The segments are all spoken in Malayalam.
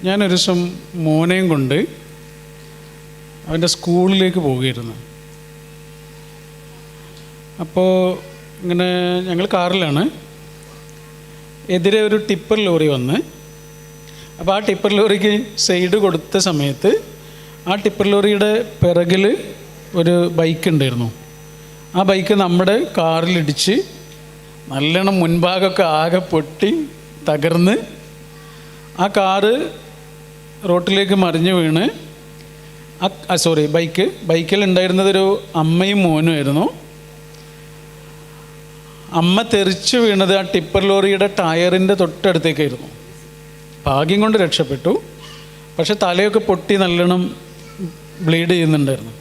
ഞാനൊരു ദിവസം മോനെയും കൊണ്ട് അവൻ്റെ സ്കൂളിലേക്ക് പോവുകയായിരുന്നു. അപ്പോൾ ഇങ്ങനെ ഞങ്ങൾ കാറിലാണ്. എതിരെ ഒരു ടിപ്പർ ലോറി വന്ന്, അപ്പോൾ ആ ടിപ്പർ ലോറിക്ക് സൈഡ് കൊടുത്ത സമയത്ത് ആ ടിപ്പർ ലോറിയുടെ പിറകിൽ ഒരു ബൈക്ക് ഉണ്ടായിരുന്നു. ആ ബൈക്ക് നമ്മുടെ കാറിലിടിച്ച് നല്ലോണം മുൻഭാഗമൊക്കെ ആകെ പൊട്ടി തകർന്ന് ആ കാറ് റോട്ടിലേക്ക് മറിഞ്ഞു വീണ് ബൈക്കിലുണ്ടായിരുന്നതൊരു അമ്മയും മോനുമായിരുന്നു. അമ്മ തെറിച്ച് വീണത് ആ ടിപ്പർ ലോറിയുടെ ടയറിൻ്റെ തൊട്ടടുത്തേക്കായിരുന്നു. ഭാഗ്യം കൊണ്ട് രക്ഷപ്പെട്ടു. പക്ഷെ തലയൊക്കെ പൊട്ടി നല്ലോണം ബ്ലീഡ് ചെയ്യുന്നുണ്ടായിരുന്നു.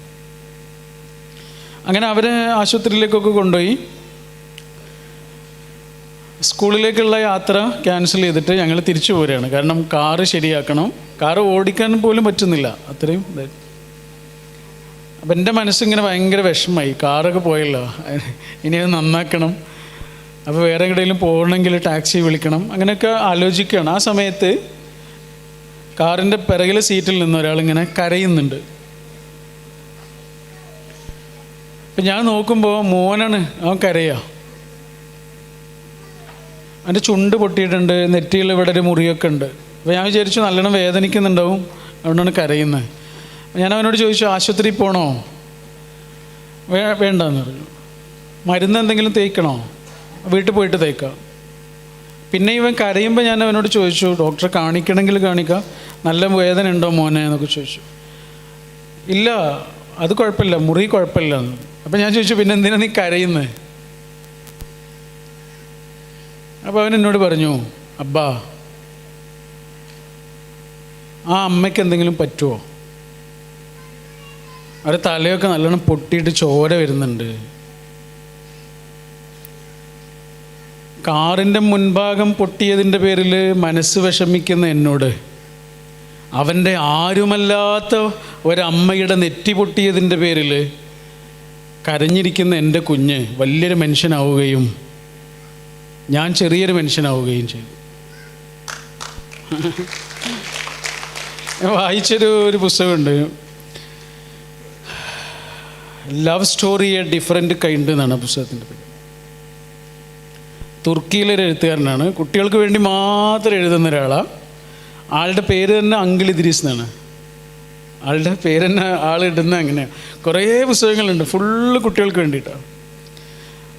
അങ്ങനെ അവരെ ആശുപത്രിയിലേക്കൊക്കെ കൊണ്ടുപോയി. സ്കൂളിലേക്കുള്ള യാത്ര ക്യാൻസൽ ചെയ്തിട്ട് ഞങ്ങൾ തിരിച്ചു പോരുകയാണ്. കാരണം കാറ് ശരിയാക്കണം. കാറ് ഓടിക്കാൻ പോലും പറ്റുന്നില്ല, അത്രയും ഇതായിട്ട്. അപ്പം എൻ്റെ മനസ്സിങ്ങനെ ഭയങ്കര വിഷമമായി. കാറൊക്കെ പോയല്ലോ, ഇനി അത് നന്നാക്കണം. അപ്പോൾ വേറെ എവിടെയെങ്കിലും പോകണമെങ്കിൽ ടാക്സി വിളിക്കണം, അങ്ങനെയൊക്കെ ആലോചിക്കുകയാണ്. ആ സമയത്ത് കാറിൻ്റെ പിറകിലെ സീറ്റിൽ നിന്ന് ഒരാളിങ്ങനെ കരയുന്നുണ്ട്. അപ്പം ഞാൻ നോക്കുമ്പോൾ മോനാണ്, അവൻ കരയുക. അവൻ്റെ ചുണ്ട് പൊട്ടിയിട്ടുണ്ട്, നെറ്റിയിൽ ഇവിടെ ഒരു മുറിയൊക്കെ ഉണ്ട്. അപ്പോൾ ഞാൻ വിചാരിച്ചു നല്ലോണം വേദനിക്കുന്നുണ്ടാവും, അതുകൊണ്ടാണ് കരയുന്നത്. ഞാൻ അവനോട് ചോദിച്ചു, ആശുപത്രിയിൽ പോകണോ? വേണ്ടെന്ന് പറഞ്ഞു. മരുന്ന് എന്തെങ്കിലും തേക്കണോ? വീട്ടിൽ പോയിട്ട് തേക്കാം. പിന്നെ ഇവൻ കരയുമ്പോൾ ഞാൻ അവനോട് ചോദിച്ചു, ഡോക്ടറെ കാണിക്കണമെങ്കിൽ കാണിക്കാം, നല്ല വേദന ഉണ്ടോ മോനെ എന്നൊക്കെ ചോദിച്ചു. ഇല്ല, അത് കുഴപ്പമില്ല, മുറി കുഴപ്പമില്ല എന്ന്. അപ്പം ഞാൻ ചോദിച്ചു, പിന്നെ എന്തിനാ നീ കരയുന്നത്? അപ്പോൾ അവൻ എന്നോട് പറഞ്ഞു, അബ്ബാ, ആ അമ്മയ്ക്ക് എന്തെങ്കിലും പറ്റുമോ? അവരുടെ തലയൊക്കെ നല്ലോണം പൊട്ടിയിട്ട് ചോര വരുന്നുണ്ട്. കാറിൻ്റെ മുൻഭാഗം പൊട്ടിയതിൻ്റെ പേരിൽ മനസ്സ് വിഷമിക്കുന്ന എന്നോട് അവൻ്റെ ആരുമല്ലാത്ത ഒരമ്മയുടെ നെറ്റി പൊട്ടിയതിൻ്റെ പേരിൽ കരഞ്ഞിരിക്കുന്ന എൻ്റെ കുഞ്ഞ് വലിയൊരു മനുഷ്യനാവുകയും ഞാൻ ചെറിയൊരു മനുഷ്യനാവുകയും ചെയ്തു. വായിച്ചൊരു പുസ്തകമുണ്ട്, love story A different kind എന്നാണ് ആ പുസ്തകത്തിൻ്റെ പേര്. തുർക്കിയിലൊരു എഴുത്തുകാരനാണ്, കുട്ടികൾക്ക് വേണ്ടി മാത്രം എഴുതുന്ന ഒരാളാണ്. ആളുടെ പേര് തന്നെ അങ്കിൾ ഇദ്രീസ് എന്നാണ്. ആളുടെ പേര് തന്നെ ആളിടുന്ന അങ്ങനെയാണ്. കുറേ പുസ്തകങ്ങളുണ്ട്, ഫുള്ള് കുട്ടികൾക്ക് വേണ്ടിയിട്ടാണ്.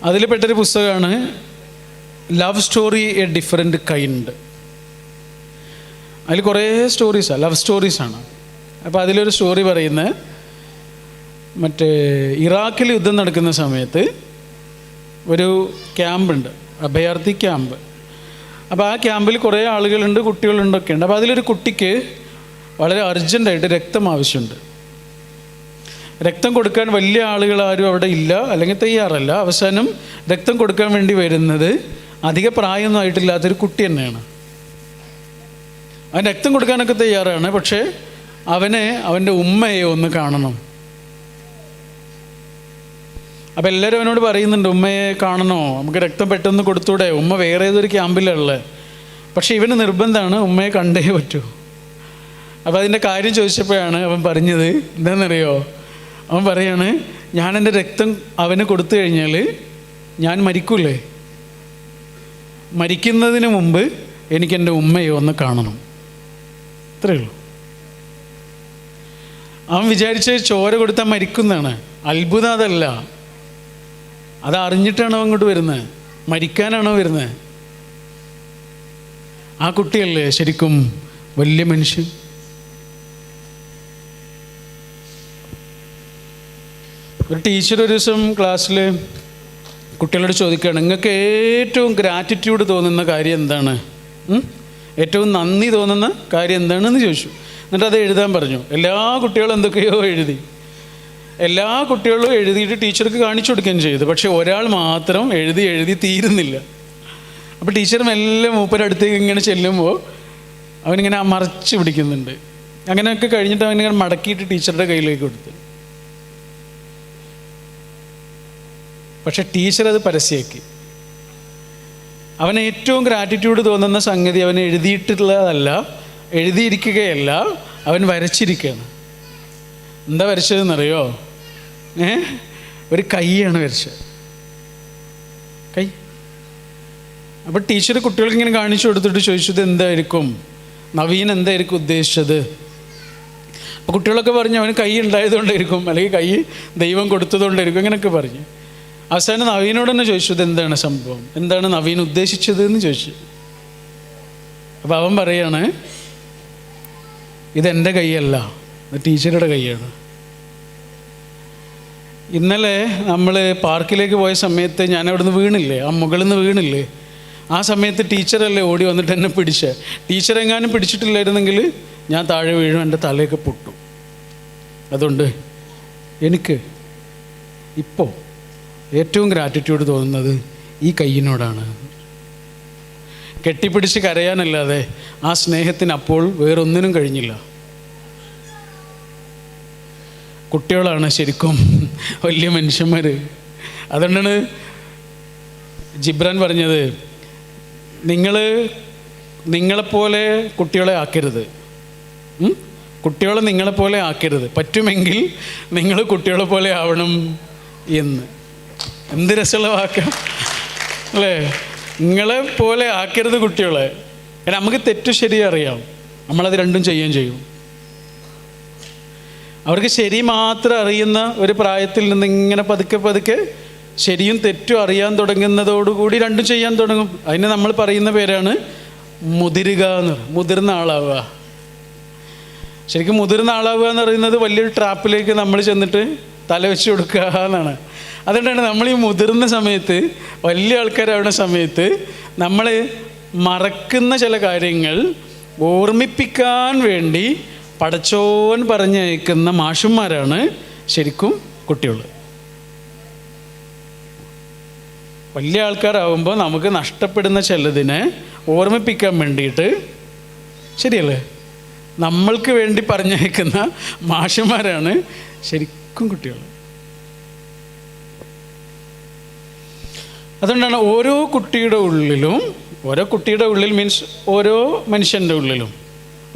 അതിൽ പെട്ടൊരു പുസ്തകമാണ് love story A different kind. അതിൽ കുറേ സ്റ്റോറീസാണ്, ലവ് സ്റ്റോറീസാണ്. അപ്പോൾ അതിലൊരു സ്റ്റോറി പറയുന്നത്, മറ്റേ ഇറാഖിൽ യുദ്ധം നടക്കുന്ന സമയത്ത് ഒരു ക്യാമ്പുണ്ട്, അഭയാർത്ഥി ക്യാമ്പ്. അപ്പോൾ ആ ക്യാമ്പിൽ കുറേ ആളുകളുണ്ട്, കുട്ടികളുണ്ടൊക്കെ ഉണ്ട്. അപ്പോൾ അതിലൊരു കുട്ടിക്ക് വളരെ അർജൻറ്റായിട്ട് രക്തം ആവശ്യമുണ്ട്. രക്തം കൊടുക്കാൻ വലിയ ആളുകളാരും അവിടെ ഇല്ല, അല്ലെങ്കിൽ തയ്യാറല്ല. അവസാനം രക്തം കൊടുക്കാൻ വേണ്ടി വരുന്നത് അധിക പ്രായമൊന്നും ആയിട്ടില്ലാത്തൊരു കുട്ടി തന്നെയാണ്. അവൻ രക്തം കൊടുക്കാനൊക്കെ തയ്യാറാണ്, പക്ഷേ അവൻ്റെ ഉമ്മയെ ഒന്ന് കാണണം. അപ്പോൾ എല്ലാവരും അവനോട് പറയുന്നുണ്ട്, ഉമ്മയെ കാണണോ, നമുക്ക് രക്തം പെട്ടെന്ന് കൊടുത്തൂടെ, ഉമ്മ വേറെ ഏതൊരു ക്യാമ്പിലുള്ളത്. പക്ഷേ ഇവന് നിർബന്ധമാണ്, ഉമ്മയെ കണ്ടേ പറ്റൂ. അപ്പോൾ അതിൻ്റെ കാര്യം ചോദിച്ചപ്പോഴാണ് അവൻ പറഞ്ഞത്, എന്താണെന്നറിയോ? അവൻ പറയാണ്, ഞാൻ എൻ്റെ രക്തം അവന് കൊടുത്തു കഴിഞ്ഞാൽ ഞാൻ മരിക്കൂലേ, മരിക്കുന്നതിന് മുമ്പ് എനിക്കെൻ്റെ ഉമ്മയെ ഒന്ന് കാണണം. ഇത്രയേ ഉള്ളൂ. അവൻ വിചാരിച്ച് ചോര കൊടുത്താൽ മരിക്കുന്നതാണ്. അത്ഭുതം അതല്ല, അത് അറിഞ്ഞിട്ടാണോ അങ്ങോട്ട് വരുന്നത്, മരിക്കാനാണോ വരുന്നത്? ആ കുട്ടിയല്ലേ ശരിക്കും വലിയ മനുഷ്യൻ. ഒരു ടീച്ചർ ഒരു ദിവസം ക്ലാസ്സിൽ കുട്ടികളോട് ചോദിക്കുകയാണ്, നിങ്ങൾക്ക് ഏറ്റവും ഗ്രാറ്റിറ്റ്യൂഡ് തോന്നുന്ന കാര്യം എന്താണ്, ഏറ്റവും നന്ദി തോന്നുന്ന കാര്യം എന്താണെന്ന് ചോദിച്ചു. എന്നിട്ട് അത് എഴുതാൻ പറഞ്ഞു. എല്ലാ കുട്ടികളും എന്തൊക്കെയോ എഴുതി. എല്ലാ കുട്ടികളും എഴുതിയിട്ട് ടീച്ചർക്ക് കാണിച്ചു കൊടുക്കുകയും ചെയ്തു. പക്ഷെ ഒരാൾ മാത്രം എഴുതി തീരുന്നില്ല. അപ്പോൾ ടീച്ചർ മെല്ലെ മൂപ്പരടുത്തേക്ക് ഇങ്ങനെ ചെല്ലുമ്പോൾ അവനിങ്ങനെ മറച്ച് പിടിക്കുന്നുണ്ട്. അങ്ങനെയൊക്കെ കഴിഞ്ഞിട്ട് അവനിങ്ങനെ മടക്കിയിട്ട് ടീച്ചറുടെ കയ്യിലേക്ക് കൊടുത്തു. പക്ഷെ ടീച്ചർ അത് പരസ്യമാക്കി. അവന് ഏറ്റവും ഗ്രാറ്റിറ്റ്യൂഡ് തോന്നുന്ന സംഗതി അവൻ എഴുതിയിട്ടുള്ളതല്ല, എഴുതിയിരിക്കുകയല്ല, അവൻ വരച്ചിരിക്കുകയാണ്. എന്താ വരച്ചതെന്നറിയോ? ഒരു കൈയാണ് വരച്ചത്, കൈ. അപ്പോൾ ടീച്ചർ കുട്ടികൾക്ക് ഇങ്ങനെ കാണിച്ചു കൊടുത്തിട്ട് ചോദിച്ചത് എന്തായിരിക്കും, നവീൻ എന്തായിരിക്കും ഉദ്ദേശിച്ചത്? അപ്പോൾ കുട്ടികളൊക്കെ പറഞ്ഞു അവന് കൈ ഉണ്ടായതുകൊണ്ടായിരിക്കും, അല്ലെങ്കിൽ കൈ ദൈവം കൊടുത്തതുകൊണ്ടായിരിക്കും, അങ്ങനെയൊക്കെ പറഞ്ഞു. അവസാനം നവീനോട് തന്നെ ചോദിച്ചത് എന്താണ് സംഭവം, എന്താണ് നവീൻ ഉദ്ദേശിച്ചത് എന്ന് ചോദിച്ചു. അപ്പോൾ അവൻ പറയാണ് ഇതെൻ്റെ കൈയല്ല, ടീച്ചറുടെ കൈയാണ്. ഇന്നലെ നമ്മൾ പാർക്കിലേക്ക് പോയ സമയത്ത് ഞാൻ അവിടെ നിന്ന് വീണില്ലേ, ആ മുകളിൽ നിന്ന് വീണില്ലേ, ആ സമയത്ത് ടീച്ചറല്ലേ ഓടി വന്നിട്ട് എന്നെ പിടിച്ച്. ടീച്ചറെങ്ങാനും പിടിച്ചിട്ടില്ലായിരുന്നെങ്കിൽ ഞാൻ താഴെ വീഴും, എൻ്റെ തലയൊക്കെ പൊട്ടും. അതുകൊണ്ട് എനിക്ക് ഇപ്പോൾ ഏറ്റവും ഗ്രാറ്റിറ്റ്യൂഡ് തോന്നുന്നത് ഈ കയ്യിനോടാണ്. കെട്ടിപ്പിടിച്ച് കരയാനല്ലാതെ ആ സ്നേഹത്തിന് അപ്പോൾ വേറൊന്നിനും കഴിഞ്ഞില്ല. കുട്ടികളാണ് ശരിക്കും വലിയ മനുഷ്യന്മാർ. അതുകൊണ്ടാണ് ജിബ്രാൻ പറഞ്ഞത്, നിങ്ങളെപ്പോലെ കുട്ടികളെ ആക്കരുത്, കുട്ടികളെ നിങ്ങളെപ്പോലെ ആക്കരുത്, പറ്റുമെങ്കിൽ നിങ്ങൾ കുട്ടികളെ പോലെ ആവണം എന്ന്. എന്ത് രസമുള്ള വാക്ക അല്ലേ? നിങ്ങളെ പോലെ ആക്കരുത് കുട്ടികളെ. കാരണം നമുക്ക് തെറ്റു ശരി അറിയാം, നമ്മളത് രണ്ടും ചെയ്യുകയും ചെയ്യും. അവർക്ക് ശരി മാത്രം അറിയുന്ന ഒരു പ്രായത്തിൽ നിന്ന് ഇങ്ങനെ പതുക്കെ പതുക്കെ ശരിയും തെറ്റും അറിയാൻ തുടങ്ങുന്നതോടുകൂടി രണ്ടും ചെയ്യാൻ തുടങ്ങും. അതിന് നമ്മൾ പറയുന്ന പേരാണ് മുതിരുക എന്ന്. മുതിർന്ന ആളാവുക. ശരിക്കും മുതിർന്ന ആളാവുക എന്ന് പറയുന്നത് വലിയൊരു ട്രാപ്പിലേക്ക് നമ്മൾ ചെന്നിട്ട് തല വെച്ച് കൊടുക്കുക എന്നാണ്. അതുകൊണ്ടാണ് നമ്മൾ ഈ മുതിർന്ന സമയത്ത്, വലിയ ആൾക്കാരാവുന്ന സമയത്ത് നമ്മൾ മറക്കുന്ന ചില കാര്യങ്ങൾ ഓർമ്മിപ്പിക്കാൻ വേണ്ടി പടച്ചോൻ പറഞ്ഞയക്കുന്ന മാഷന്മാരാണ് ശരിക്കും കുട്ടികൾ. വലിയ ആൾക്കാരാകുമ്പോൾ നമുക്ക് നഷ്ടപ്പെടുന്ന ചിലതിനെ ഓർമ്മിപ്പിക്കാൻ വേണ്ടിയിട്ട്, ശരിയല്ലേ, നമ്മൾക്ക് വേണ്ടി പറഞ്ഞയക്കുന്ന മാഷന്മാരാണ് ശരിക്കും കുട്ടികൾ. അതുകൊണ്ടാണ് ഓരോ കുട്ടിയുടെ ഉള്ളിൽ മീൻസ് ഓരോ മനുഷ്യൻ്റെ ഉള്ളിലും.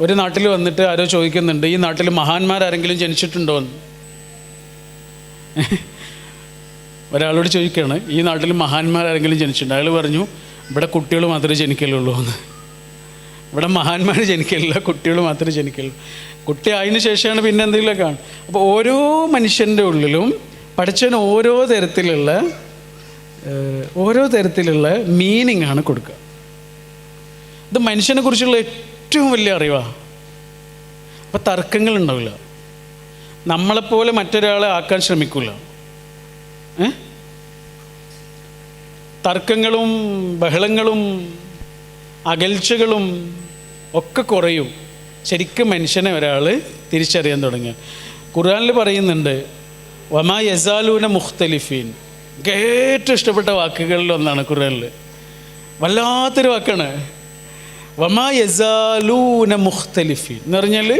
ഒരു നാട്ടിൽ വന്നിട്ട് ആരോ ചോദിക്കുന്നുണ്ട്, ഈ നാട്ടിൽ മഹാന്മാരാരെങ്കിലും ജനിച്ചിട്ടുണ്ടോ എന്ന്. ഒരാളോട് ചോദിക്കുകയാണ്, ഈ നാട്ടിൽ മഹാന്മാരാരെങ്കിലും ജനിച്ചിട്ടുണ്ടോ? അയാൾ പറഞ്ഞു, ഇവിടെ കുട്ടികൾ മാത്രമേ ജനിക്കലുള്ളൂ എന്ന്. ഇവിടെ മഹാന്മാർ ജനിക്കില്ല, കുട്ടികൾ മാത്രമേ ജനിക്കുള്ളൂ. കുട്ടി ആയതിനു ശേഷമാണ് പിന്നെ എന്തെങ്കിലും കാണും. അപ്പോൾ ഓരോ മനുഷ്യൻ്റെ ഉള്ളിലും പഠിച്ചവന് ഓരോ തരത്തിലുള്ള മീനിങ് ആണ് കൊടുക്കുക. ഇത് മനുഷ്യനെ കുറിച്ചുള്ള ഏറ്റവും വലിയ അറിവാണ്. അപ്പം തർക്കങ്ങളുണ്ടാവില്ല, നമ്മളെപ്പോലെ മറ്റൊരാളെ ആക്കാൻ ശ്രമിക്കില്ല. തർക്കങ്ങളും ബഹളങ്ങളും അകൽച്ചകളും ഒക്കെ കുറയും ശരിക്കും മനുഷ്യനെ ഒരാൾ തിരിച്ചറിയാൻ തുടങ്ങിയ. ഖുർആനിൽ പറയുന്നുണ്ട്, വമാ യസാലൂന മുഖ്തലിഫീൻ. ഏറ്റവും ഇഷ്ടപ്പെട്ട വാക്കുകളിൽ ഒന്നാണ് ഖുർആനിൽ. വല്ലാത്തൊരു വാക്കാണ് വമാ യസാലൂന മുഖ്തലിഫീൻ എന്ന് പറഞ്ഞാൽ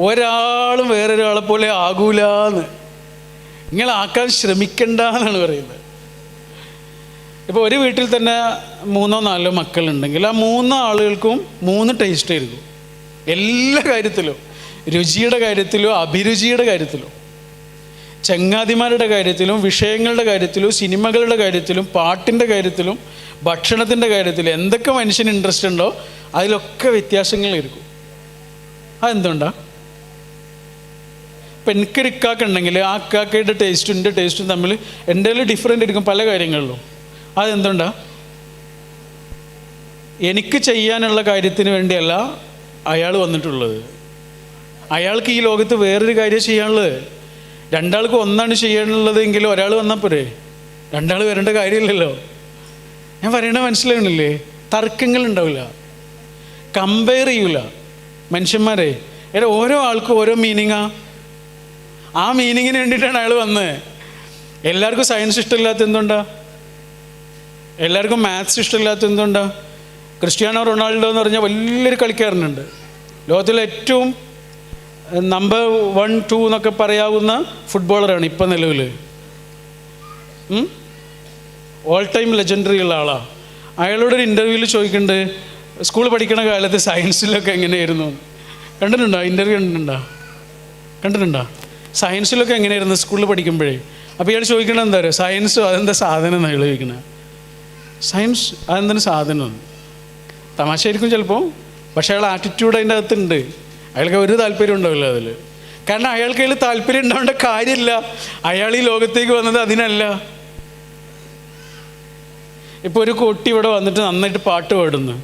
ഒരാളും വേറൊരാളെ പോലെ ആകൂലെന്ന്, നിങ്ങളാക്കാൻ ശ്രമിക്കണ്ട എന്നാണ് പറയുന്നത്. ഇപ്പോൾ ഒരു വീട്ടിൽ തന്നെ 3-4 മക്കളുണ്ടെങ്കിൽ ആ 3 ആളുകൾക്കും 3 ടേസ്റ്റ് ആയിരിക്കും. എല്ലാ കാര്യത്തിലും, രുചിയുടെ കാര്യത്തിലും അഭിരുചിയുടെ കാര്യത്തിലും, ചങ്ങാതിമാരുടെ കാര്യത്തിലും, വിഷയങ്ങളുടെ കാര്യത്തിലും, സിനിമകളുടെ കാര്യത്തിലും, പാട്ടിൻ്റെ കാര്യത്തിലും, ഭക്ഷണത്തിൻ്റെ കാര്യത്തിലും, എന്തൊക്കെ മനുഷ്യന് ഇൻട്രസ്റ്റ് ഉണ്ടോ അതിലൊക്കെ വ്യത്യാസങ്ങളായിരിക്കും. അതെന്തുകൊണ്ടാണ്? ഇപ്പം എനിക്കൊരു ഇക്കാക്കുണ്ടെങ്കിൽ ആ ഇക്കാക്കയുടെ ടേസ്റ്റും എൻ്റെ ടേസ്റ്റും തമ്മിൽ എൻ്റെ ഡിഫറെൻ്റ് ആയിരിക്കും പല കാര്യങ്ങളിലും. അതെന്തുകൊണ്ടാണ്? എനിക്ക് ചെയ്യാനുള്ള കാര്യത്തിന് വേണ്ടിയല്ല അയാൾ വന്നിട്ടുള്ളത്. അയാൾക്ക് ഈ ലോകത്ത് വേറൊരു കാര്യം ചെയ്യാനുള്ളത്. രണ്ടാൾക്ക് ഒന്നാണ് ചെയ്യാനുള്ളതെങ്കിലും ഒരാൾ വന്നാൽ പോരെ, 2 ആൾ വരേണ്ട കാര്യമില്ലല്ലോ. ഞാൻ പറയണ മനസ്സിലാവണില്ലേ? തർക്കങ്ങൾ ഉണ്ടാവില്ല, കമ്പയർ ചെയ്യൂല മനുഷ്യന്മാരെ. ഓരോ ആൾക്കും ഓരോ മീനിങ്ങാ. ആ മീനിങ്ങിന് വേണ്ടിയിട്ടാണ് അയാൾ വന്നത്. എല്ലാവർക്കും സയൻസ് ഇഷ്ടമില്ലാത്ത എന്തുകൊണ്ടാ? എല്ലാവർക്കും മാത്സ് ഇഷ്ടമില്ലാത്ത എന്തുകൊണ്ടാ? ക്രിസ്ത്യാനോ റൊണാൾഡോ എന്ന് പറഞ്ഞാൽ വലിയൊരു കളിക്കാരനുണ്ട്, ലോകത്തിലെ ഏറ്റവും നമ്പർ 1, 2 എന്നൊക്കെ പറയാവുന്ന ഫുട്ബോളറാണ് ഇപ്പം നിലവിൽ. ഓൾ ടൈം ലെജൻഡറി ഉള്ള ആളാണ്. അയാളോടൊരു ഇൻ്റർവ്യൂവിൽ ചോദിക്കുന്നുണ്ട്, സ്കൂൾ പഠിക്കണ കാലത്ത് സയൻസിലൊക്കെ എങ്ങനെയായിരുന്നു കണ്ടിട്ടുണ്ടോ? ഇൻ്റർവ്യൂ കണ്ടിട്ടുണ്ടോ? സയൻസിലൊക്കെ എങ്ങനെയായിരുന്നു സ്കൂളിൽ പഠിക്കുമ്പോഴേ? അപ്പോൾ ഇയാൾ ചോദിക്കണത് എന്താ പറയുക? സയൻസോ അതെന്താ സാധനം എന്നാണ് ഇയാൾ ചോദിക്കണത്. സയൻസ് അതെന്താണ് സാധനം? തമാശയായിരിക്കും ചിലപ്പോൾ, പക്ഷേ അയാൾ ആറ്റിറ്റ്യൂഡ് അതിൻ്റെ അകത്തുണ്ട്. അയാൾക്ക് ഒരു താല്പര്യം ഉണ്ടാവില്ല അതിൽ. കാരണം അയാൾക്ക് അതിൽ താല്പര്യം ഉണ്ടാവേണ്ട കാര്യമില്ല. അയാൾ ഈ ലോകത്തേക്ക് വന്നത് അതിനല്ല. ഇപ്പോൾ ഒരു കുട്ടി ഇവിടെ വന്നിട്ട് നന്നായിട്ട് പാട്ട് പാടുന്നു,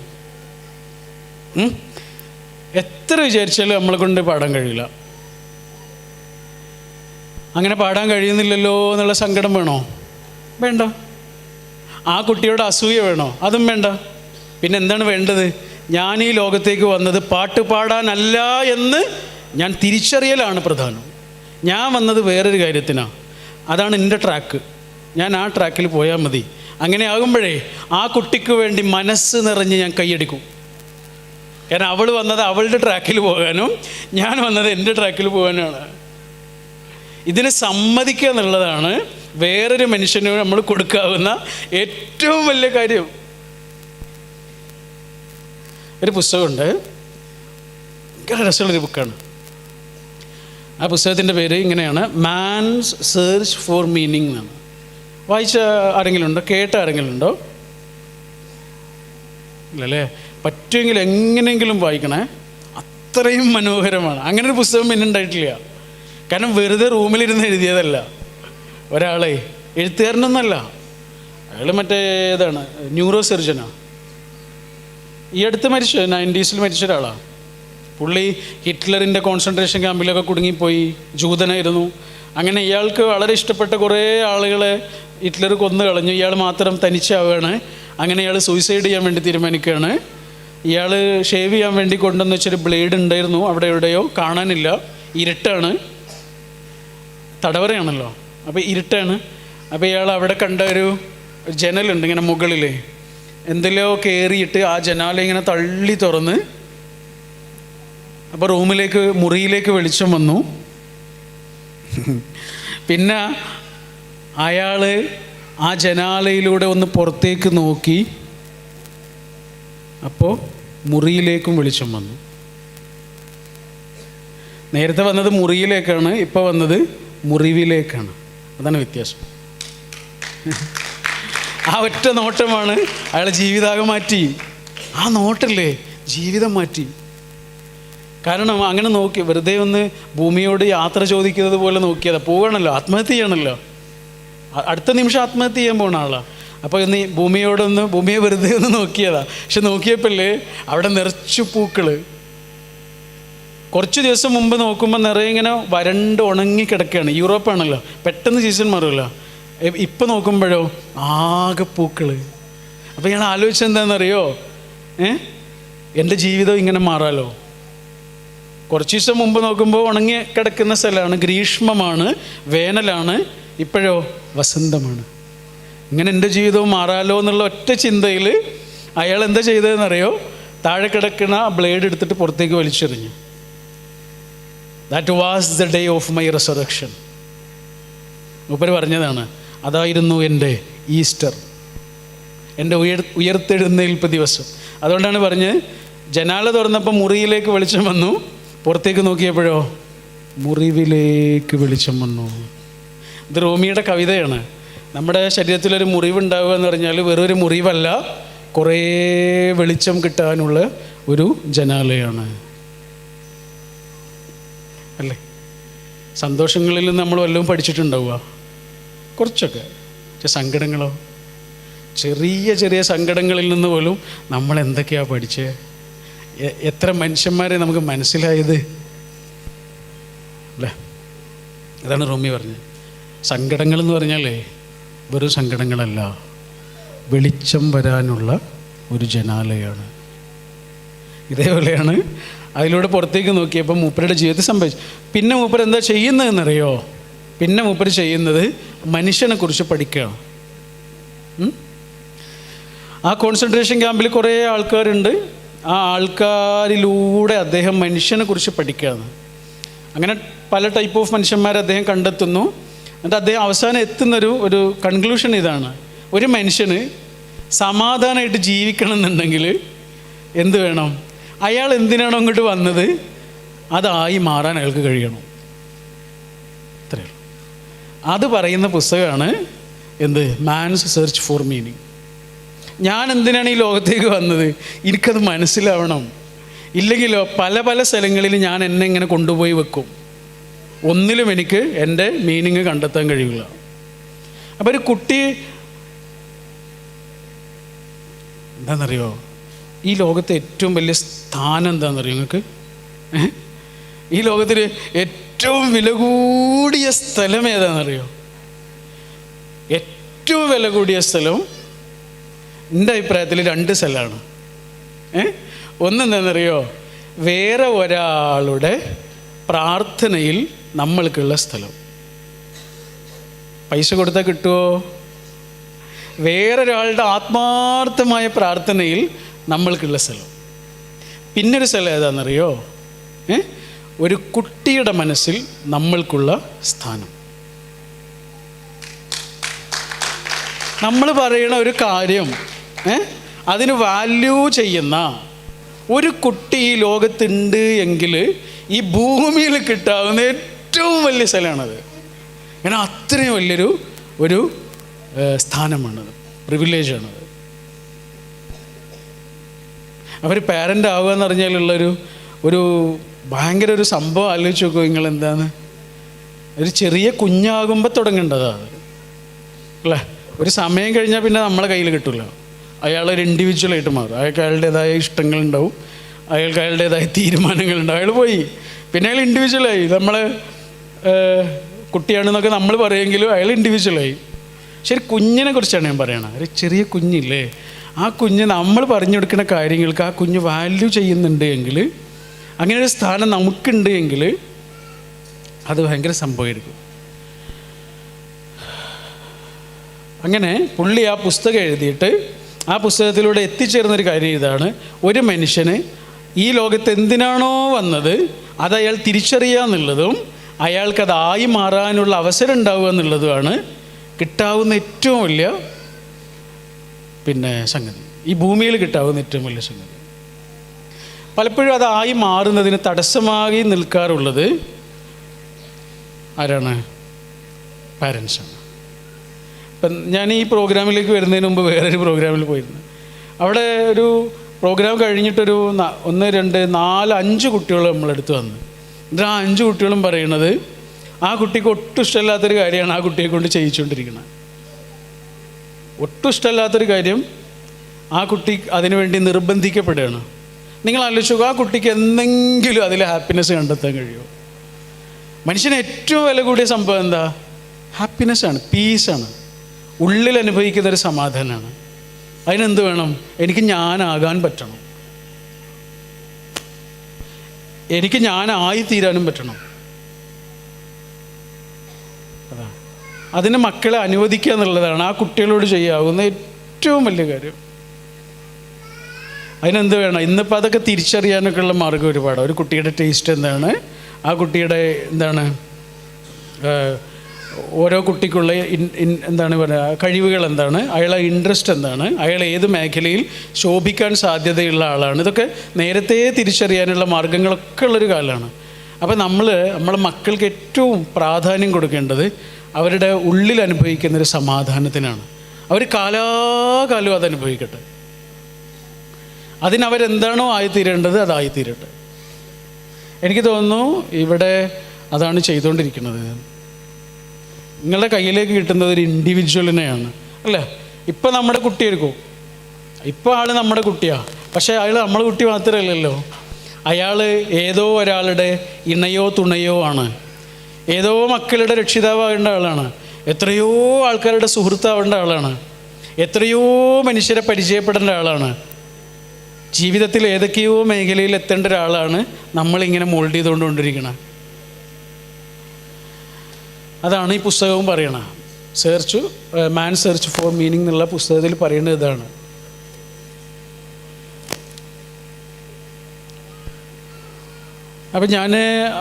എത്ര വിചാരിച്ചാലും നമ്മളെ കൊണ്ട് പാടാൻ കഴിയില്ല. അങ്ങനെ പാടാൻ കഴിയുന്നില്ലല്ലോ എന്നുള്ള സങ്കടം വേണോ? വേണ്ട. ആ കുട്ടിയോട് അസൂയ വേണോ? അതും വേണ്ട. പിന്നെ എന്താണ് വേണ്ടത്? ഞാൻ ഈ ലോകത്തേക്ക് വന്നത് പാട്ട് പാടാനല്ല എന്ന് ഞാൻ തിരിച്ചറിയലാണ് പ്രധാനം. ഞാൻ വന്നത് വേറൊരു കാര്യത്തിനാണ്. അതാണ് എൻ്റെ ട്രാക്ക്. ഞാൻ ആ ട്രാക്കിൽ പോയാൽ മതി. അങ്ങനെ ആകുമ്പോഴേ ആ കുട്ടിക്ക് വേണ്ടി മനസ്സ് നിറഞ്ഞ് ഞാൻ കൈയടിക്കും. കാരണം അവൾ വന്നത് അവളുടെ ട്രാക്കിൽ പോകാനും ഞാൻ വന്നത് എൻ്റെ ട്രാക്കിൽ പോകാനുമാണ്. ഇതിനെ സമ്മതിക്കുക എന്നുള്ളതാണ് വേറൊരു മനുഷ്യന് നമ്മൾ കൊടുക്കാവുന്ന ഏറ്റവും വലിയ കാര്യം. ഒരു പുസ്തകമുണ്ട്, ഭയങ്കര രസമുള്ളൊരു ബുക്കാണ്. ആ പുസ്തകത്തിൻ്റെ പേര് ഇങ്ങനെയാണ്, മാൻസ് സെർച്ച് ഫോർ മീനിങ് എന്നാണ്. വായിച്ച ആരെങ്കിലും ഉണ്ടോ? കേട്ട ആരെങ്കിലും ഉണ്ടോ? ഇല്ലല്ലേ? പറ്റുമെങ്കിൽ എങ്ങനെയെങ്കിലും വായിക്കണേ. അത്രയും മനോഹരമാണ്. അങ്ങനെ ഒരു പുസ്തകം പിന്നെ ഉണ്ടായിട്ടില്ല. കാരണം വെറുതെ റൂമിലിരുന്ന് എഴുതിയതല്ല. ഒരാളെ എഴുത്തുകാരനൊന്നല്ല, അയാൾ മറ്റേ ഏതാണ്, ന്യൂറോ സർജനാണ്. ഈ അടുത്ത് മരിച്ച 90s മരിച്ച ഒരാളാണ്. പുള്ളി ഹിറ്റ്ലറിൻ്റെ കോൺസെൻട്രേഷൻ ക്യാമ്പിലൊക്കെ കുടുങ്ങിപ്പോയി, ജൂതനായിരുന്നു. അങ്ങനെ ഇയാൾക്ക് വളരെ ഇഷ്ടപ്പെട്ട കുറേ ആളുകളെ ഹിറ്റ്ലർ കൊന്നു കളഞ്ഞു. ഇയാൾ മാത്രം തനിച്ചാവുകയാണ്. അങ്ങനെ ഇയാൾ സൂയിസൈഡ് ചെയ്യാൻ വേണ്ടി തീരുമാനിക്കുകയാണ്. ഇയാൾ ഷേവ് ചെയ്യാൻ വേണ്ടി കൊണ്ടുവന്ന് വെച്ചൊരു ബ്ലേഡ് ഉണ്ടായിരുന്നു, അവിടെ എവിടെയോ കാണാനില്ല, ഇരുട്ടാണ്, തടവറയാണല്ലോ, അപ്പോൾ ഇരുട്ടാണ്. അപ്പോൾ ഇയാൾ അവിടെ കണ്ട ഒരു ജനലുണ്ട് ഇങ്ങനെ മുകളിൽ, എന്തിലോ കയറിയിട്ട് ആ ജനാല ഇങ്ങനെ തള്ളി തുറന്ന്, അപ്പോൾ മുറിയിലേക്ക് വെളിച്ചം വന്നു. പിന്നെ അയാൾ ആ ജനാലയിലൂടെ ഒന്ന് പുറത്തേക്ക് നോക്കി, അപ്പോൾ മുറിയിലേക്കും വെളിച്ചം വന്നു. നേരത്തെ വന്നത് മുറിയിലേക്കാണ്, ഇപ്പോൾ വന്നത് മുറിവിലേക്കാണ്. അതാണ് വ്യത്യാസം. ആ ഒറ്റ നോട്ടമാണ് അയാളെ ജീവിതാകം മാറ്റി. ആ നോട്ടല്ലേ ജീവിതം മാറ്റി. കാരണം അങ്ങനെ നോക്കി വെറുതെ ഒന്ന് ഭൂമിയോട് യാത്ര ചോദിക്കുന്നത് പോലെ നോക്കിയതാ. പോവുകയാണല്ലോ, ആത്മഹത്യ ചെയ്യണമല്ലോ, അടുത്ത നിമിഷം ആത്മഹത്യ ചെയ്യാൻ പോകുന്ന ആളാണ്. അപ്പോൾ ഇന്ന് ഭൂമിയെ വെറുതെ ഒന്ന് നോക്കിയതാ. പക്ഷെ നോക്കിയപ്പോഴേ അവിടെ നിറച്ചു പൂക്കൾ. കുറച്ച് ദിവസം മുമ്പ് നോക്കുമ്പോൾ നിറയെ ഇങ്ങനെ വരണ്ട് ഉണങ്ങി കിടക്കുകയാണ്. യൂറോപ്പാണല്ലോ, പെട്ടെന്ന് സീസൺ മാറുമല്ലോ. ഇപ്പം നോക്കുമ്പോഴോ ആകെ പൂക്കൾ. അപ്പോൾ ഞാൻ ആലോചിച്ചത് എന്താണെന്നറിയോ? എൻ്റെ ജീവിതം ഇങ്ങനെ മാറാലോ. കുറച്ച് ദിവസം മുമ്പ് നോക്കുമ്പോൾ ഉണങ്ങി കിടക്കുന്ന സ്ഥലമാണ്, ഗ്രീഷ്മമാണ്, വേനലാണ്. ഇപ്പോഴോ വസന്തമാണ്. ഇങ്ങനെ എൻ്റെ ജീവിതവും മാറാലോ എന്നുള്ള ഒറ്റ ചിന്തയിൽ അയാൾ എന്താ ചെയ്തതെന്നറിയോ? താഴെ കിടക്കുന്ന ബ്ലേഡ് എടുത്തിട്ട് പുറത്തേക്ക് വലിച്ചെറിഞ്ഞു. That was the day of my resurrection. മൂപ്പര് പറഞ്ഞതാണ്, അതായിരുന്നു എൻ്റെ ഈസ്റ്റർ, എൻ്റെ ഉയർത്തെഴുന്നേൽപ്പ് ദിവസം. അതുകൊണ്ടാണ് പറഞ്ഞ് ജനാല തുറന്നപ്പോൾ മുറിയിലേക്ക് വെളിച്ചം വന്നു, പുറത്തേക്ക് നോക്കിയപ്പോഴോ മുറിവിലേക്ക് വെളിച്ചം വന്നു. ഇത് റോമിയുടെ കവിതയാണ്. നമ്മുടെ ശരീരത്തിലൊരു മുറിവുണ്ടാവുക എന്ന് പറഞ്ഞാൽ വെറൊരു മുറിവല്ല, കുറേ വെളിച്ചം കിട്ടാനുള്ള ഒരു ജനാലയാണ് അല്ലേ? സന്തോഷങ്ങളിൽ നിന്ന് നമ്മൾ വല്ലതും പഠിച്ചിട്ടുണ്ടാവുക കുറച്ചൊക്കെ. പക്ഷെ സങ്കടങ്ങളോ, ചെറിയ ചെറിയ സങ്കടങ്ങളിൽ നിന്ന് പോലും നമ്മൾ എന്തൊക്കെയാണ് പഠിച്ചത്? എത്ര മനുഷ്യന്മാരെ നമുക്ക് മനസ്സിലായത് അല്ലേ? അതാണ് റോമി പറഞ്ഞത്. സങ്കടങ്ങളെന്ന് പറഞ്ഞാലേ വെറും സങ്കടങ്ങളല്ല, വെളിച്ചം വരാനുള്ള ഒരു ജനാലയാണ്. ഇതേപോലെയാണ് അതിലൂടെ പുറത്തേക്ക് നോക്കിയപ്പോൾ മൂപ്പരുടെ ജീവിതത്തിൽ സംഭവിച്ചു. പിന്നെ മൂപ്പർ എന്താ ചെയ്യുന്നതെന്നറിയോ? പിന്നെ മൂപ്പർ ചെയ്യുന്നത് മനുഷ്യനെ കുറിച്ച് പഠിക്കുകയാണ്. ആ കോൺസെൻട്രേഷൻ ക്യാമ്പിൽ കുറേ ആൾക്കാരുണ്ട്. ആ ആൾക്കാരിലൂടെ അദ്ദേഹം മനുഷ്യനെ കുറിച്ച് പഠിക്കുകയാണ്. അങ്ങനെ പല ടൈപ്പ് ഓഫ് മനുഷ്യന്മാരെ അദ്ദേഹം കണ്ടെത്തുന്നു. എന്നിട്ട് അദ്ദേഹം അവസാനം എത്തുന്നൊരു കൺക്ലൂഷൻ ഇതാണ്: ഒരു മനുഷ്യന് സമാധാനമായിട്ട് ജീവിക്കണം എന്നുണ്ടെങ്കിൽ എന്ത് വേണം? അയാൾ എന്തിനാണോ അങ്ങോട്ട് വന്നത് അതായി മാറാൻ അയാൾക്ക് കഴിയണം. അത്രയേ ഉള്ളൂ. അത് പറയുന്ന പുസ്തകമാണ് എന്ത്? Man's search for meaning. ഞാൻ എന്തിനാണ് ഈ ലോകത്തേക്ക് വന്നത്? എനിക്കത് മനസ്സിലാവണം. ഇല്ലെങ്കിലോ പല പല സ്ഥലങ്ങളിൽ ഞാൻ എന്നെ ഇങ്ങനെ കൊണ്ടുപോയി വെക്കും. ഒന്നിലും എനിക്ക് എൻ്റെ മീനിങ് കണ്ടെത്താൻ കഴിയില്ല. അപ്പോൾ ഒരു കുട്ടി എന്താണെന്നറിയോ, ഈ ലോകത്തെ ഏറ്റവും വലിയ സ്ഥാനം എന്താണെന്നറിയോ നിങ്ങൾക്ക്? ഈ ലോകത്തിൽ ഏറ്റവും വില കൂടിയ സ്ഥലം ഏതാണെന്നറിയോ? ഏറ്റവും വില കൂടിയ സ്ഥലം എൻ്റെ അഭിപ്രായത്തിൽ 2 സ്ഥലമാണ്. ഒന്നെന്താണെന്നറിയോ? വേറെ ഒരാളുടെ പ്രാർത്ഥനയിൽ നമ്മൾക്കുള്ള സ്ഥലം. പൈസ കൊടുത്താൽ കിട്ടുമോ? വേറൊരാളുടെ ആത്മാർത്ഥമായ പ്രാർത്ഥനയിൽ നമ്മൾക്കുള്ള സ്ഥലം. പിന്നൊരു സ്ഥലം ഏതാണെന്നറിയോ? ഒരു കുട്ടിയുടെ മനസ്സിൽ നമ്മൾക്കുള്ള സ്ഥാനം. നമ്മൾ പറയുന്ന ഒരു കാര്യം അതിന് വാല്യൂ ചെയ്യുന്ന ഒരു കുട്ടി ഈ ലോകത്തുണ്ട് എങ്കിൽ ഈ ഭൂമിയിൽ കിട്ടാവുന്ന ഏറ്റവും വലിയ സ്ഥലമാണത്. കാരണം അത്രയും വലിയൊരു സ്ഥാനമാണത്, പ്രിവിലേജാണത്. അവർ പാരൻ്റ് ആവുക എന്ന് പറഞ്ഞാലുള്ളൊരു ഭയങ്കര ഒരു സംഭവം ആലോചിച്ച് നോക്കുമോ നിങ്ങൾ? എന്താണ്? ഒരു ചെറിയ കുഞ്ഞാകുമ്പോൾ തുടങ്ങേണ്ടതാണ് അല്ലേ? ഒരു സമയം കഴിഞ്ഞാൽ പിന്നെ നമ്മളെ കയ്യിൽ കിട്ടില്ല. അയാളൊരു ഇൻഡിവിജ്വലായിട്ട് മാറും. അയാൾക്ക് അയാളുടേതായ ഇഷ്ടങ്ങളുണ്ടാവും, അയാൾക്ക് അയാളുടേതായ തീരുമാനങ്ങളുണ്ടാവും. അയാൾ പോയി പിന്നെ അയാൾ ഇൻഡിവിജ്വലായി. നമ്മൾ കുട്ടിയാണെന്നൊക്കെ നമ്മൾ പറയുമെങ്കിലും അയാൾ ഇൻഡിവിജ്വലായി. ശരി, കുഞ്ഞിനെ കുറിച്ചാണ് ഞാൻ പറയണത്. ഒരു ചെറിയ കുഞ്ഞില്ലേ, ആ കുഞ്ഞ് നമ്മൾ പറഞ്ഞു കൊടുക്കുന്ന കാര്യങ്ങൾക്ക് ആ കുഞ്ഞ് വാല്യൂ ചെയ്യുന്നുണ്ട് എങ്കിൽ, അങ്ങനെ ഒരു സ്ഥാനം നമുക്കുണ്ട് എങ്കിൽ അത് ഭയങ്കര സംഭവമായിരിക്കും. അങ്ങനെ പുള്ളി ആ പുസ്തകം എഴുതിയിട്ട് ആ പുസ്തകത്തിലൂടെ എത്തിച്ചേർന്നൊരു കാര്യം ഇതാണ്: ഒരു മനുഷ്യന് ഈ ലോകത്ത് എന്തിനാണോ വന്നത് അത് അയാൾ തിരിച്ചറിയുക എന്നുള്ളതും അയാൾക്കതായി മാറാനുള്ള അവസരം ഉണ്ടാവുക എന്നുള്ളതുമാണ് കിട്ടാവുന്ന ഏറ്റവും വലിയ സംഗതി. ഈ ഭൂമിയിൽ കിട്ടാവുന്ന ഏറ്റവും വലിയ സംഗതി. പലപ്പോഴും അതായി മാറുന്നതിന് തടസ്സമായി നിൽക്കാറുള്ളത് ആരാണ്? പാരൻസാണ്. ഇപ്പം ഞാൻ ഈ പ്രോഗ്രാമിലേക്ക് വരുന്നതിന് മുമ്പ് വേറൊരു പ്രോഗ്രാമിൽ പോയിരുന്നു. അവിടെ ഒരു പ്രോഗ്രാം കഴിഞ്ഞിട്ടൊരു 1, 2, 4, 5 കുട്ടികൾ നമ്മളെടുത്ത് വന്നു. എന്നിട്ട് ആ 5 കുട്ടികളും പറയണത് ആ കുട്ടിക്ക് ഒട്ടും ഇഷ്ടമില്ലാത്തൊരു കാര്യമാണ് ആ കുട്ടിയെ കൊണ്ട് ചെയ്യിച്ചുകൊണ്ടിരിക്കുന്നത്. ഒട്ടും ഇഷ്ടമില്ലാത്തൊരു കാര്യം ആ കുട്ടി അതിനുവേണ്ടി നിർബന്ധിക്കപ്പെടുകയാണ്. നിങ്ങൾ ആലോചിച്ചു നോക്കുക, ആ കുട്ടിക്ക് എന്തെങ്കിലും അതിൽ ഹാപ്പിനെസ് കണ്ടെത്താൻ കഴിയുമോ? മനുഷ്യന് ഏറ്റവും വില കൂടിയ സംഭവം എന്താ? ഹാപ്പിനെസ്സാണ്, പീസാണ്, ഉള്ളിൽ അനുഭവിക്കുന്നൊരു സമാധാനമാണ്. അതിനെന്ത് വേണം? എനിക്ക് ഞാനാകാൻ പറ്റണം, എനിക്ക് ഞാനായിത്തീരാനും പറ്റണം. അതാണ് അതിന് മക്കളെ അനുവദിക്കുക എന്നുള്ളതാണ് ആ കുട്ടികളോട് ചെയ്യാവുന്ന ഏറ്റവും വലിയ കാര്യം. അതിനെന്ത് വേണം? ഇന്നിപ്പോൾ അതൊക്കെ തിരിച്ചറിയാനൊക്കെ ഉള്ള മാർഗ്ഗം ഒരുപാട്. ഒരു കുട്ടിയുടെ ടേസ്റ്റ് എന്താണ്, ആ കുട്ടിയുടെ ഓരോ കുട്ടിക്കുള്ള എന്താണ് പറയുക, കഴിവുകൾ എന്താണ്, അയാളെ ഇൻട്രസ്റ്റ് എന്താണ്, അയാൾ ഏത് മേഖലയിൽ ശോഭിക്കാൻ സാധ്യതയുള്ള ആളാണ്, ഇതൊക്കെ നേരത്തെ തിരിച്ചറിയാനുള്ള മാർഗ്ഗങ്ങളൊക്കെ ഉള്ളൊരു കാലമാണ്. അപ്പോൾ നമ്മളെ മക്കൾക്ക് ഏറ്റവും പ്രാധാന്യം കൊടുക്കേണ്ടത് അവരുടെ ഉള്ളിൽ അനുഭവിക്കുന്നൊരു സമാധാനത്തിനാണ്. അവർ കാലാകാലം അതനുഭവിക്കട്ടെ. അതിനവരെന്താണോ ആയിത്തീരേണ്ടത് അതായിത്തീരട്ടെ. എനിക്ക് തോന്നുന്നു ഇവിടെ അതാണ് ചെയ്തുകൊണ്ടിരിക്കുന്നത്. നിങ്ങളുടെ കയ്യിലേക്ക് കിട്ടുന്നത് ഒരു ഇൻഡിവിജ്വലിനെയാണ് അല്ലേ? ഇപ്പം നമ്മുടെ കുട്ടിയെടുക്കും, ഇപ്പോൾ ആൾ നമ്മുടെ കുട്ടിയാണ്. പക്ഷേ അയാൾ നമ്മളെ കുട്ടി മാത്രമല്ലല്ലോ, അയാൾ ഏതോ ഒരാളുടെ ഇണയോ തുണയോ ആണ്, ഏതോ മക്കളുടെ രക്ഷിതാവാകേണ്ട ആളാണ്, എത്രയോ ആൾക്കാരുടെ സുഹൃത്താവേണ്ട ആളാണ്, എത്രയോ മനുഷ്യരെ പരിചയപ്പെടേണ്ട ആളാണ്, ജീവിതത്തിൽ ഏതൊക്കെയോ മേഖലയിൽ എത്തേണ്ട ഒരാളാണ് നമ്മളിങ്ങനെ മോൾഡ് ചെയ്തുകൊണ്ടിരിക്കുന്നത്. അതാണ് ഈ പുസ്തകവും പറയണത്. മാൻ സെർച്ച് ഫോർ മീനിങ് എന്നുള്ള പുസ്തകത്തിൽ പറയുന്നത് ഇതാണ്. അപ്പം ഞാൻ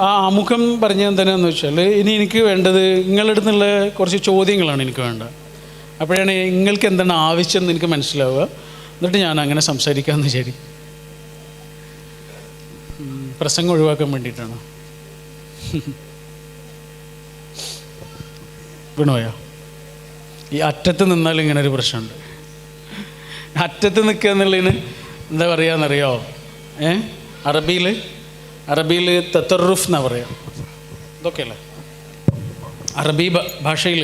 ആ ആമുഖം പറഞ്ഞത് എന്താണെന്ന് വെച്ചാൽ, ഇനി എനിക്ക് വേണ്ടത് നിങ്ങളുടെ അടുത്ത് നിന്നുള്ള കുറച്ച് ചോദ്യങ്ങളാണ് എനിക്ക് വേണ്ടത്. അപ്പോഴാണ് നിങ്ങൾക്ക് എന്താണ് ആവശ്യം എന്ന് എനിക്ക് മനസ്സിലാവുക. എന്നിട്ട് ഞാൻ അങ്ങനെ സംസാരിക്കാമെന്ന് വിചാരിക്കും. പ്രസംഗം ഒഴിവാക്കാൻ വേണ്ടിയിട്ടാണ്. വീണുപോയോ? ഈ അറ്റത്ത് നിന്നാൽ ഇങ്ങനെ ഒരു പ്രശ്നമുണ്ട്. അറ്റത്ത് നിൽക്കുക എന്നുള്ളതിന് എന്താ പറയുകയെന്നറിയോ? അറബിയിൽ തത്തറുഫ് എന്നാണ് പറയുക. ഇതൊക്കെയല്ലേ അറബി ഭാഷയിൽ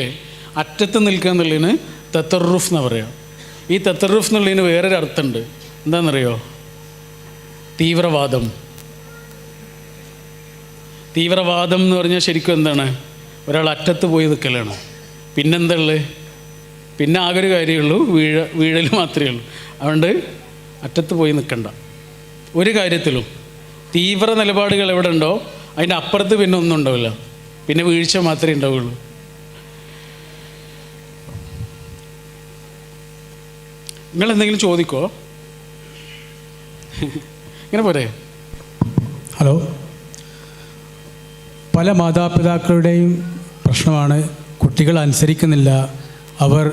അറ്റത്ത് നിൽക്കുക എന്നുള്ളതിന് തത്തറുഫ് എന്നാണ് പറയുക. ഈ തത്തറുഫ് എന്നുള്ളതിന് വേറൊരു അർത്ഥമുണ്ട്. എന്താണെന്നറിയോ? തീവ്രവാദം. തീവ്രവാദം എന്ന് പറഞ്ഞാൽ ശരിക്കും എന്താണ്? ഒരാൾ അറ്റത്ത് പോയി നിൽക്കലാണ്. പിന്നെന്താ ഉള്ളത്? പിന്നെ ആകെ ഒരു കാര്യമുള്ളൂ, വീഴൽ മാത്രമേ ഉള്ളൂ. അതുകൊണ്ട് അറ്റത്ത് പോയി നിൽക്കണ്ട ഒരു കാര്യത്തിലും. തീവ്ര നിലപാടുകൾ എവിടെ ഉണ്ടോ അതിൻ്റെ അപ്പുറത്ത് പിന്നെ ഒന്നും ഉണ്ടാവില്ല, പിന്നെ വീഴ്ച മാത്രമേ ഉണ്ടാവുള്ളൂ. നിങ്ങളെന്തെങ്കിലും ചോദിക്കോ? ഇങ്ങനെ പോരെ? ഹലോ, പല മാതാപിതാക്കളുടെയും പ്രശ്നമാണ് കുട്ടികൾ അനുസരിക്കുന്നില്ല, അവർ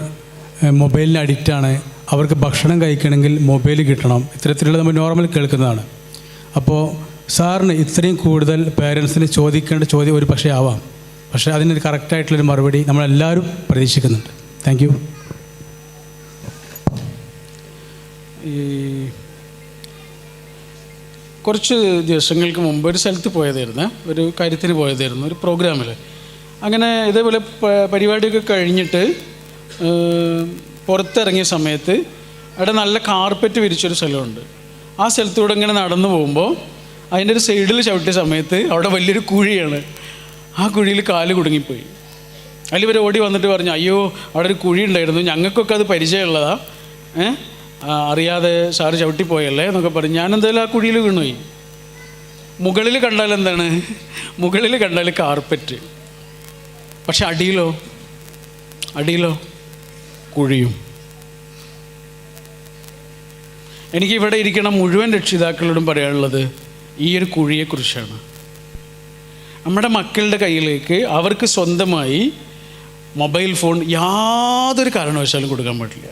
മൊബൈലിന് അഡിക്റ്റാണ്, അവർക്ക് ഭക്ഷണം കഴിക്കണമെങ്കിൽ മൊബൈൽ കിട്ടണം. ഇത്തരത്തിലുള്ള നമ്മൾ നോർമൽ കേൾക്കുന്നതാണ്. അപ്പോൾ സാറിന് ഇത്രയും കൂടുതൽ പേരൻസിന് ചോദിക്കേണ്ട ചോദ്യം ഒരു പക്ഷേ ആവാം, പക്ഷേ അതിനൊരു കറക്റ്റായിട്ടുള്ളൊരു മറുപടി നമ്മളെല്ലാവരും പ്രതീക്ഷിക്കുന്നുണ്ട്. Thank you. ഈ കുറച്ച് ദിവസങ്ങൾക്ക് മുമ്പ് ഒരു സ്ഥലത്ത് പോയതായിരുന്നു, ഒരു കാര്യത്തിന് പോയതായിരുന്നു, ഒരു പ്രോഗ്രാമിൽ. അങ്ങനെ ഇതേപോലെ പരിപാടിയൊക്കെ കഴിഞ്ഞിട്ട് പുറത്തിറങ്ങിയ സമയത്ത് അവിടെ നല്ല കാർപ്പറ്റ് വിരിച്ചൊരു സ്ഥലമുണ്ട്. ആ സ്ഥലത്തൂടെ ഇങ്ങനെ നടന്നു പോകുമ്പോൾ അതിൻ്റെ ഒരു സൈഡിൽ ചവിട്ടിയ സമയത്ത് അവിടെ വലിയൊരു കുഴിയാണ്. ആ കുഴിയിൽ കാല് കുടുങ്ങിപ്പോയി. അതിൽ ഇവർ ഓടി വന്നിട്ട് പറഞ്ഞു, അയ്യോ അവിടെ ഒരു കുഴി ഉണ്ടായിരുന്നു, ഞങ്ങൾക്കൊക്കെ അത് പരിചയമുള്ളതാ, അറിയാതെ സാറ് ചവിട്ടിപ്പോയല്ലേ എന്നൊക്കെ പറഞ്ഞു. ഞാനെന്തായാലും ആ കുഴിയിൽ വീണുപോയി. മുകളിൽ കണ്ടാൽ എന്താണ്? മുകളിൽ കണ്ടാൽ കാർപ്പറ്റ്, പക്ഷെ അടിയിലോ കുഴിയും. എനിക്കിവിടെ ഇരിക്കണ മുഴുവൻ രക്ഷിതാക്കളോടും പറയാനുള്ളത് ഈ ഒരു കുഴിയെക്കുറിച്ചാണ്. നമ്മുടെ മക്കളുടെ കയ്യിലേക്ക് അവർക്ക് സ്വന്തമായി മൊബൈൽ ഫോൺ യാതൊരു കാരണവശാലും കൊടുക്കാൻ പാടില്ല.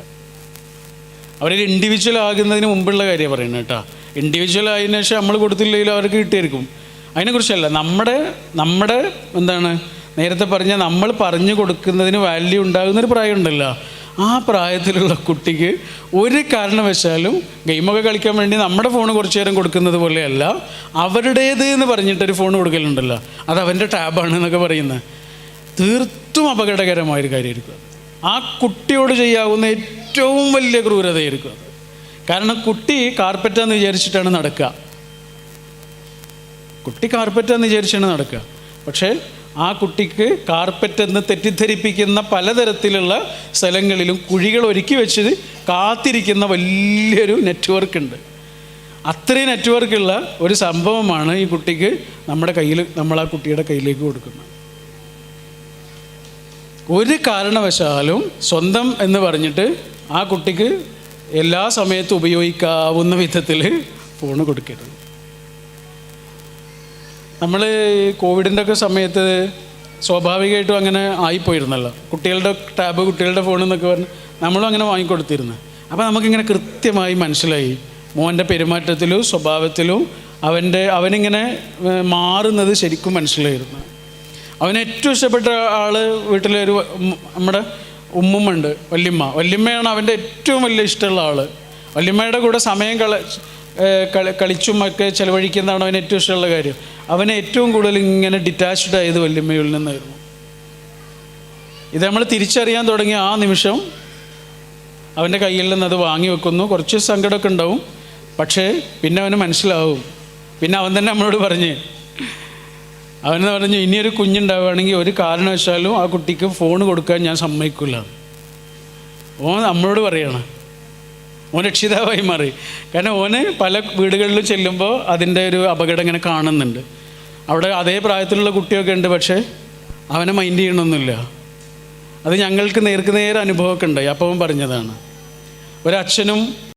അവരൊരു ഇൻഡിവിജ്വൽ ആകുന്നതിന് മുമ്പുള്ള കാര്യമാണ് പറയുന്നത് കേട്ടോ. ഇൻഡിവിജ്വൽ ആയതിനു ശേഷം നമ്മൾ കൊടുത്തില്ലെങ്കിലും അവർക്ക് കിട്ടിയിരിക്കും. അതിനെക്കുറിച്ചല്ല, നമ്മുടെ എന്താണ് നേരത്തെ പറഞ്ഞാൽ നമ്മൾ പറഞ്ഞു കൊടുക്കുന്നതിന് വാല്യൂ ഉണ്ടാകുന്നൊരു പ്രായമുണ്ടല്ലോ, ആ പ്രായത്തിലുള്ള കുട്ടിക്ക് ഒരു കാരണവശാലും ഗെയിമൊക്കെ കളിക്കാൻ വേണ്ടി നമ്മുടെ ഫോൺ കുറച്ച് നേരം കൊടുക്കുന്നത് പോലെയല്ല, അവരുടേത് എന്ന് പറഞ്ഞിട്ടൊരു ഫോൺ കൊടുക്കലുണ്ടല്ലോ, അത് അവൻ്റെ ടാബാണ് എന്നൊക്കെ പറയുന്നത്. തീർത്തും അപകടകരമായൊരു കാര്യമായിരിക്കും. ആ കുട്ടിയോട് ചെയ്യാവുന്ന ഏറ്റവും വലിയ ക്രൂരതയായിരിക്കും അത്. കാരണം കുട്ടി കാർപ്പറ്റാന്ന് വിചാരിച്ചിട്ടാണ് നടക്കുക, പക്ഷേ ആ കുട്ടിക്ക് കാർപ്പറ്റെന്ന് തെറ്റിദ്ധരിപ്പിക്കുന്ന പലതരത്തിലുള്ള സ്ഥലങ്ങളിലും കുഴികൾ ഒരുക്കി വെച്ച് കാത്തിരിക്കുന്ന വലിയൊരു നെറ്റ്വർക്ക് ഉണ്ട്. അത്രയും നെറ്റ്വർക്കുള്ള ഒരു സംഭവമാണ് ഈ കുട്ടിക്ക് നമ്മൾ ആ കുട്ടിയുടെ കയ്യിലേക്ക് കൊടുക്കുന്നത്. ഒരു കാരണവശാലും സ്വന്തം എന്ന് പറഞ്ഞിട്ട് ആ കുട്ടിക്ക് എല്ലാ സമയത്തും ഉപയോഗിക്കാവുന്ന വിധത്തിൽ ഫോണ് കൊടുക്കരുത്. നമ്മൾ കോവിഡിൻ്റെ ഒക്കെ സമയത്ത് സ്വാഭാവികമായിട്ടും അങ്ങനെ ആയിപ്പോയിരുന്നല്ലോ. കുട്ടികളുടെ ടാബ്, കുട്ടികളുടെ ഫോൺ എന്നൊക്കെ പറഞ്ഞ് നമ്മളും അങ്ങനെ വാങ്ങിക്കൊടുത്തിരുന്നു. അപ്പോൾ നമുക്കിങ്ങനെ കൃത്യമായി മനസ്സിലായി മോൻ്റെ പെരുമാറ്റത്തിലും സ്വഭാവത്തിലും അവനിങ്ങനെ മാറുന്നത് ശരിക്കും മനസ്സിലായിരുന്നു. അവന് ഏറ്റവും ഇഷ്ടപ്പെട്ട ആൾ വീട്ടിലൊരു നമ്മുടെ ഉമ്മുമ്മയുണ്ട്, വല്യമ്മയാണ് അവൻ്റെ ഏറ്റവും വലിയ ഇഷ്ടമുള്ള ആൾ. വല്യമ്മയുടെ കൂടെ സമയം കളിച്ചും ഒക്കെ ചിലവഴിക്കുന്നതാണ് അവന് ഏറ്റവും ഇഷ്ടമുള്ള കാര്യം. അവനെ ഏറ്റവും കൂടുതൽ ഇങ്ങനെ ഡിറ്റാച്ച്ഡ് ആയത് വല്യമ്മയിൽ നിന്നായിരുന്നു. ഇത് നമ്മൾ തിരിച്ചറിയാൻ തുടങ്ങിയ ആ നിമിഷം അവൻ്റെ കയ്യിൽ നിന്ന് അത് വാങ്ങി വെക്കുന്നു. കുറച്ച് സങ്കടമൊക്കെ ഉണ്ടാവും, പക്ഷേ പിന്നെ അവന് മനസ്സിലാവും. പിന്നെ അവൻ തന്നെ നമ്മളോട് അവനെന്ന് പറഞ്ഞു, ഇനിയൊരു കുഞ്ഞുണ്ടാവുകയാണെങ്കിൽ ഒരു കാരണവശാലും ആ കുട്ടിക്ക് ഫോൺ കൊടുക്കാൻ ഞാൻ സമ്മതിക്കില്ല. ഓൻ നമ്മളോട് പറയണം, ഓൻ രക്ഷിതാവായി മാറി. കാരണം ഓന് പല വീടുകളിലും ചെല്ലുമ്പോൾ അതിൻ്റെ ഒരു അപകടം ഇങ്ങനെ കാണുന്നുണ്ട്. അവിടെ അതേ പ്രായത്തിലുള്ള കുട്ടിയൊക്കെ ഉണ്ട്, പക്ഷേ അവനെ മൈൻഡ് ചെയ്യണമെന്നില്ല. അത് ഞങ്ങൾക്ക് നേർക്ക് നേരെ അനുഭവമൊക്കെ ഉണ്ടായി. അപ്പം അവൻ പറഞ്ഞതാണ്, ഒരച്ഛനും